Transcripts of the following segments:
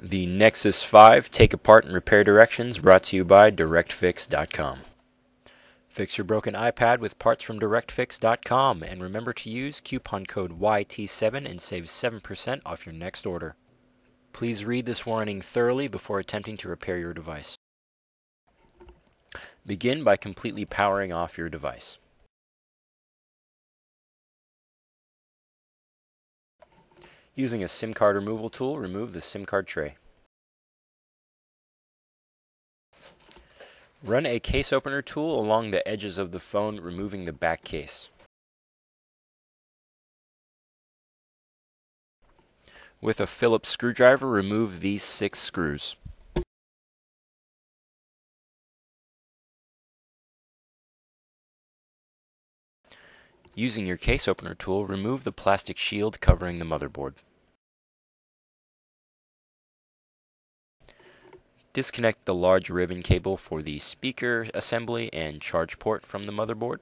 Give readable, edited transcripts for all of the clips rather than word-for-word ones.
The Nexus 5 Take Apart and Repair Directions, brought to you by DirectFix.com. Fix your broken iPad with parts from DirectFix.com, and remember to use coupon code YT7 and save 7% off your next order. Please read this warning thoroughly before attempting to repair your device. Begin by completely powering off your device. Using a SIM card removal tool, remove the SIM card tray. Run a case opener tool along the edges of the phone, removing the back case. With a Phillips screwdriver, remove these 6 screws. Using your case opener tool, remove the plastic shield covering the motherboard. Disconnect the large ribbon cable for the speaker assembly and charge port from the motherboard.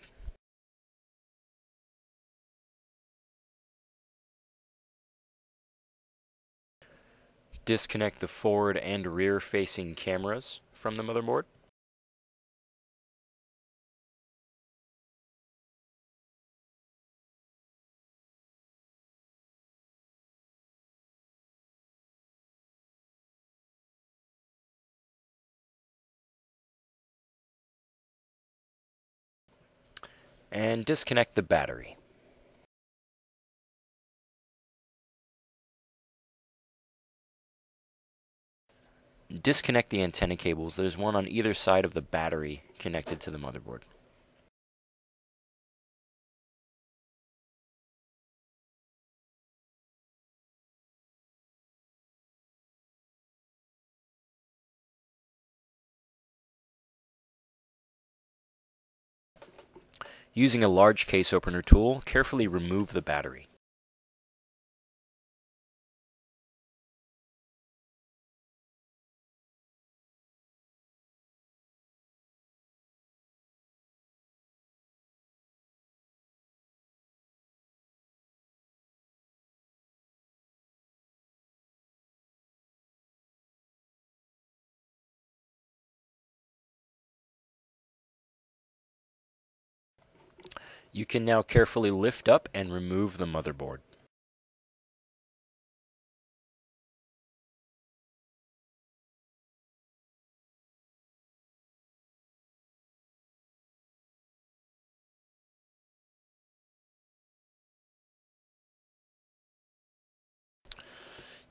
Disconnect the forward and rear facing cameras from the motherboard. And disconnect the battery. Disconnect the antenna cables. There's one on either side of the battery connected to the motherboard. Using a large case opener tool, carefully remove the battery. You can now carefully lift up and remove the motherboard.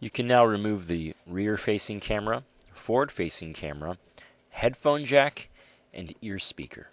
You can now remove the rear-facing camera, forward-facing camera, headphone jack, and ear speaker.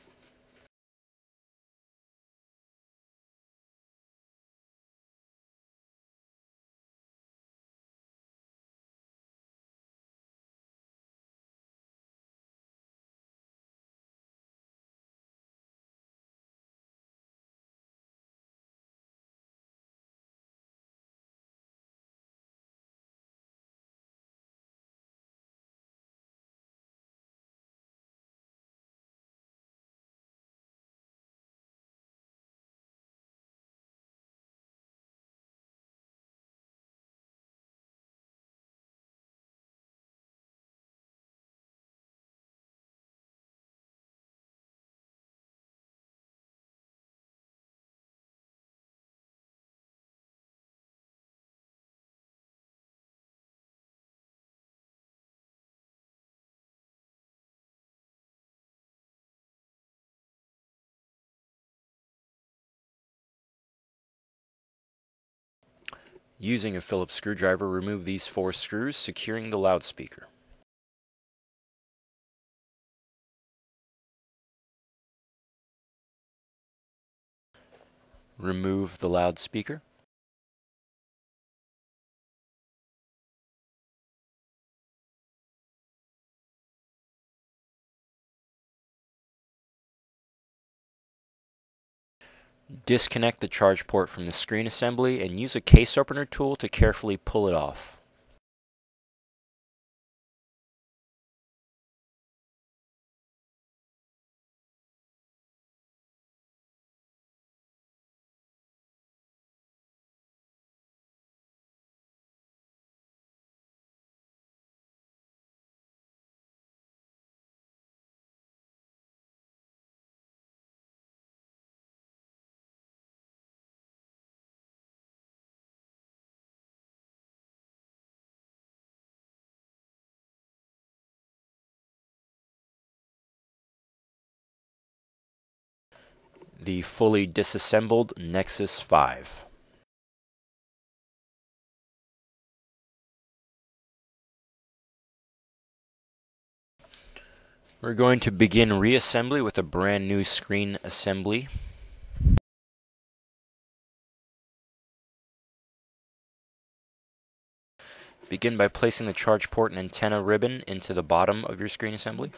Using a Phillips screwdriver, remove these 4 screws securing the loudspeaker. Remove the loudspeaker. Disconnect the charge port from the screen assembly and use a case opener tool to carefully pull it off. the fully disassembled Nexus 5. We're going to begin reassembly with a brand new screen assembly. Begin by placing the charge port and antenna ribbon into the bottom of your screen assembly.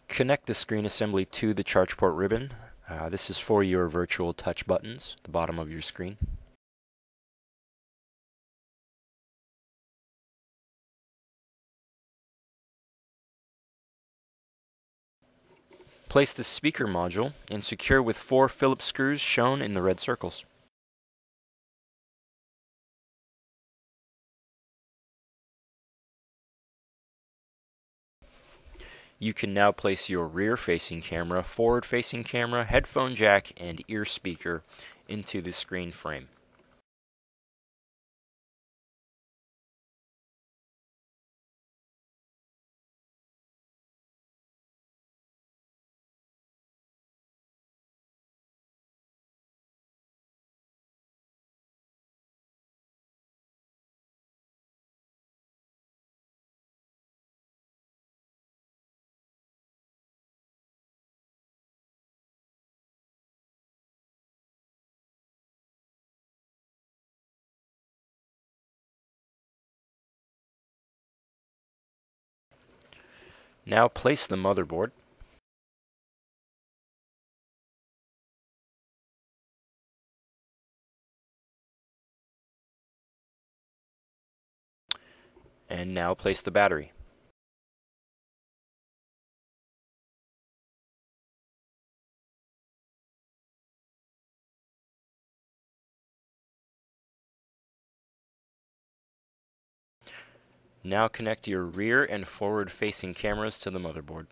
Connect the screen assembly to the charge port ribbon. This is for your virtual touch buttons, the bottom of your screen. Place the speaker module and secure with 4 Phillips screws shown in the red circles. You can now place your rear-facing camera, forward-facing camera, headphone jack, and ear speaker into the screen frame. Now place the motherboard. And now place the battery. Now connect your rear and forward-facing cameras to the motherboard.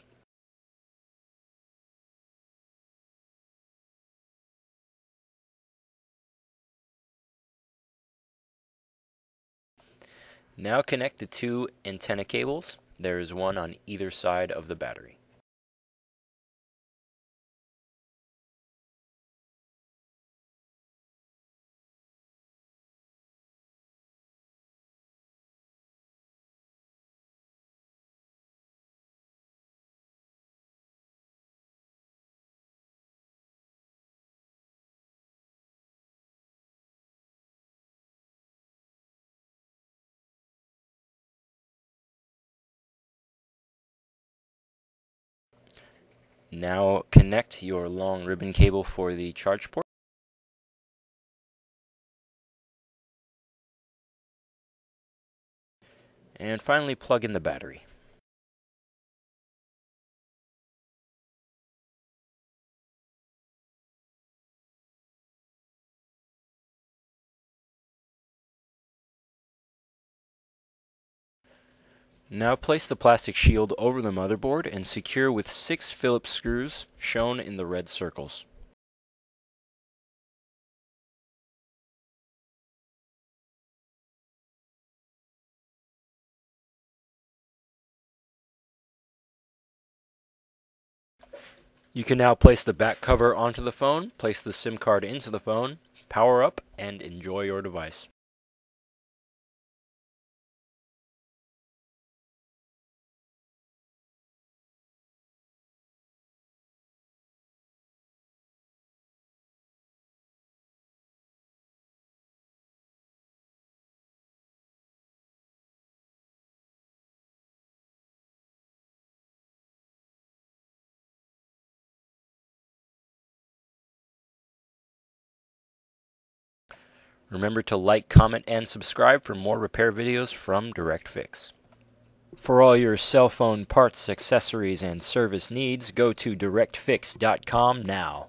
Now connect the 2 antenna cables. There is one on either side of the battery. Now connect your long ribbon cable for the charge port. And finally plug in the battery. Now place the plastic shield over the motherboard and secure with 6 Phillips screws shown in the red circles. You can now place the back cover onto the phone, place the SIM card into the phone, power up, and enjoy your device. Remember to like, comment, and subscribe for more repair videos from DirectFix. For all your cell phone parts, accessories, and service needs, go to DirectFix.com now.